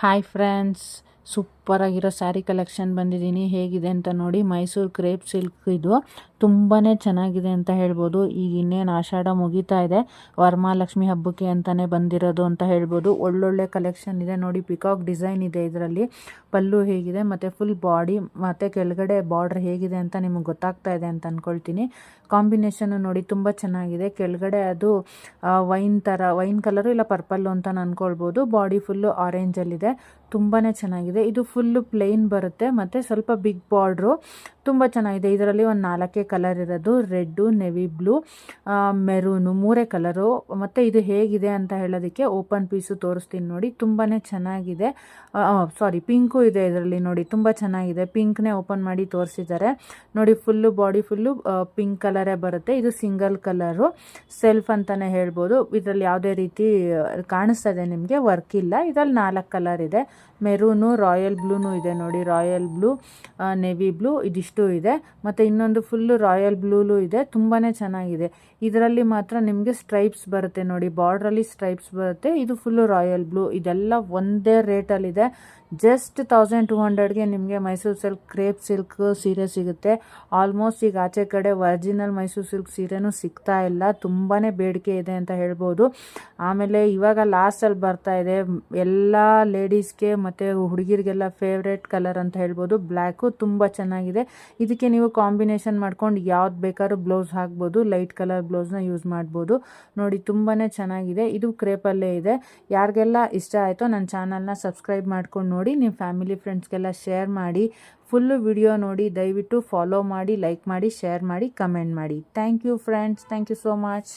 Hi friends, ಸೂಪರಾಗಿರೋ sari collection ಬಂದಿದ್ದೀನಿ. ಹೇಗಿದೆ ಅಂತ ನೋಡಿ. ಮೈಸೂರು ಕ್ರೇಪ್ ಸಿಲ್ಕ್ ಇದು ತುಂಬಾ ಚೆನ್ನಾಗಿದೆ ಅಂತ ಹೇಳ್ಬೋದು. ಈಗ ಇನ್ನೇನು ಆಷಾಢ ಮುಗಿತಾ ಇದೆ, ವರಮಹಾಲಕ್ಷ್ಮಿ ಹಬ್ಬಕ್ಕೆ ಅಂತಲೇ ಬಂದಿರೋದು ಅಂತ ಹೇಳ್ಬೋದು. ಒಳ್ಳೊಳ್ಳೆ ಕಲೆಕ್ಷನ್ ಇದೆ ನೋಡಿ. ಪಿಕಾಕ್ ಡಿಸೈನ್ ಇದೆ ಇದರಲ್ಲಿ. ಪಲ್ಲು ಹೇಗಿದೆ ಮತ್ತು ಫುಲ್ ಬಾಡಿ ಮತ್ತು ಕೆಳಗಡೆ ಬಾರ್ಡ್ರ್ ಹೇಗಿದೆ ಅಂತ ನಿಮಗೆ ಗೊತ್ತಾಗ್ತಾ ಇದೆ ಅಂತ ಅಂದ್ಕೊಳ್ತೀನಿ. ಕಾಂಬಿನೇಷನ್ನು ನೋಡಿ ತುಂಬ ಚೆನ್ನಾಗಿದೆ. ಕೆಳಗಡೆ ಅದು ವೈನ್ ಕಲರು ಇಲ್ಲ ಪರ್ಪಲ್ಲು ಅಂತ ಅಂದ್ಕೊಳ್ಬೋದು. ಬಾಡಿ ಫುಲ್ಲು ಆರೆಂಜಲ್ಲಿದೆ, ತುಂಬಾ ಚೆನ್ನಾಗಿದೆ. ಇದು ಫುಲ್ಲು ಪ್ಲೇನ್ ಬರುತ್ತೆ ಮತ್ತು ಸ್ವಲ್ಪ ಬಿಗ್ ಬಾರ್ಡ್ರು, ತುಂಬ ಚೆನ್ನಾಗಿದೆ. ಇದರಲ್ಲಿ ಒಂದು 4 ಕಲರ್ ಇರೋದು, red, navy blue, maroon, 3 colour. ಮತ್ತು ಇದು ಹೇಗಿದೆ ಅಂತ ಹೇಳೋದಕ್ಕೆ ಓಪನ್ ಪೀಸು ತೋರಿಸ್ತೀನಿ ನೋಡಿ. ತುಂಬಾ ಚೆನ್ನಾಗಿದೆ. ಪಿಂಕು ಇದೆ ಇದರಲ್ಲಿ ನೋಡಿ, ತುಂಬ ಚೆನ್ನಾಗಿದೆ. ಪಿಂಕ್ನೇ ಓಪನ್ ಮಾಡಿ ತೋರಿಸಿದ್ದಾರೆ ನೋಡಿ. ಫುಲ್ಲು ಬಾಡಿ ಫುಲ್ಲು ಪಿಂಕ್ ಕಲರೇ ಬರುತ್ತೆ. ಇದು ಸಿಂಗಲ್ ಕಲರು, ಸೆಲ್ಫ್ ಅಂತಲೇ ಹೇಳ್ಬೋದು. ಇದರಲ್ಲಿ ಯಾವುದೇ ರೀತಿ ಕಾಣಿಸ್ತಾ ಇದೆ ನಿಮಗೆ, ವರ್ಕ್ ಇಲ್ಲ. ಇದರಲ್ಲಿ 4 ಕಲರ್ ಇದೆ. ಮೆರೂನು, ರಾಯಲ್ ಬ್ಲೂನು ಇದೆ ನೋಡಿ. ರಾಯಲ್ ಬ್ಲೂ, ನೆವಿ ಬ್ಲೂ ಇದಿಷ್ಟು ಇದೆ. ಮತ್ತು ಇನ್ನೊಂದು ಫುಲ್ಲು ರಾಯಲ್ ಬ್ಲೂಲು ಇದೆ. ತುಂಬಾ ಚೆನ್ನಾಗಿದೆ. ಇದರಲ್ಲಿ ಮಾತ್ರ ನಿಮಗೆ ಸ್ಟ್ರೈಪ್ಸ್ ಬರುತ್ತೆ ನೋಡಿ, ಬಾರ್ಡ್ರಲ್ಲಿ ಸ್ಟ್ರೈಪ್ಸ್ ಬರುತ್ತೆ. ಇದು ಫುಲ್ಲು ರಾಯಲ್ ಬ್ಲೂ. ಇದೆಲ್ಲ ಒಂದೇ ರೇಟಲ್ಲಿದೆ. ಜಸ್ಟ್ 1200ಗೆ ನಿಮಗೆ ಮೈಸೂರು ಸಿಲ್ಕ್ ಕ್ರೇಪ್ ಸಿಲ್ಕ್ ಸೀರೆ ಸಿಗುತ್ತೆ. ಆಲ್ಮೋಸ್ಟ್ ಈಗ ಆಚೆ ಕಡೆ ಒರಿಜಿನಲ್ ಮೈಸೂರು ಸಿಲ್ಕ್ ಸೀರೆನೂ ಸಿಗ್ತಾ ಇಲ್ಲ, ತುಂಬಾ ಬೇಡಿಕೆ ಇದೆ ಅಂತ ಹೇಳ್ಬೋದು. ಆಮೇಲೆ ಇವಾಗ ಲಾಸ್ಟಲ್ಲಿ ಬರ್ತಾ ಇದೆ ಎಲ್ಲ ಲೇಡೀಸ್ಗೆ ಮತ್ತು ಹುಡುಗಿರಿಗೆಲ್ಲ ಫೇವ್ರೇಟ್ ಕಲರ್ ಅಂತ ಹೇಳ್ಬೋದು. ಬ್ಲ್ಯಾಕು ತುಂಬ ಚೆನ್ನಾಗಿದೆ. ಇದಕ್ಕೆ ನೀವು ಕಾಂಬಿನೇಷನ್ ಮಾಡ್ಕೊಂಡು ಯಾವ್ದು ಬೇಕಾದ್ರೂ ಬ್ಲೌಸ್ ಹಾಕ್ಬೋದು. ಲೈಟ್ ಕಲರ್ ಬ್ಲೌಸ್ನ ಯೂಸ್ ಮಾಡ್ಬೋದು ನೋಡಿ. ತುಂಬಾ ಚೆನ್ನಾಗಿದೆ. ಇದು ಕ್ರೇಪಲ್ಲೇ ಇದೆ. ಯಾರಿಗೆಲ್ಲ ಇಷ್ಟ ಆಯಿತೋ ನನ್ನ ಚಾನಲ್ನ ಸಬ್ಸ್ಕ್ರೈಬ್ ಮಾಡ್ಕೊಂಡು ನೋಡಿ. ನಿಮ್ಮ ಫ್ಯಾಮಿಲಿ ಫ್ರೆಂಡ್ಸ್ಗೆಲ್ಲ ಶೇರ್ ಮಾಡಿ. ಫುಲ್ಲು ವಿಡಿಯೋ ನೋಡಿ. ದಯವಿಟ್ಟು ಫಾಲೋ ಮಾಡಿ, ಲೈಕ್ ಮಾಡಿ, ಶೇರ್ ಮಾಡಿ, ಕಮೆಂಟ್ ಮಾಡಿ. Thank you friends, thank you so much.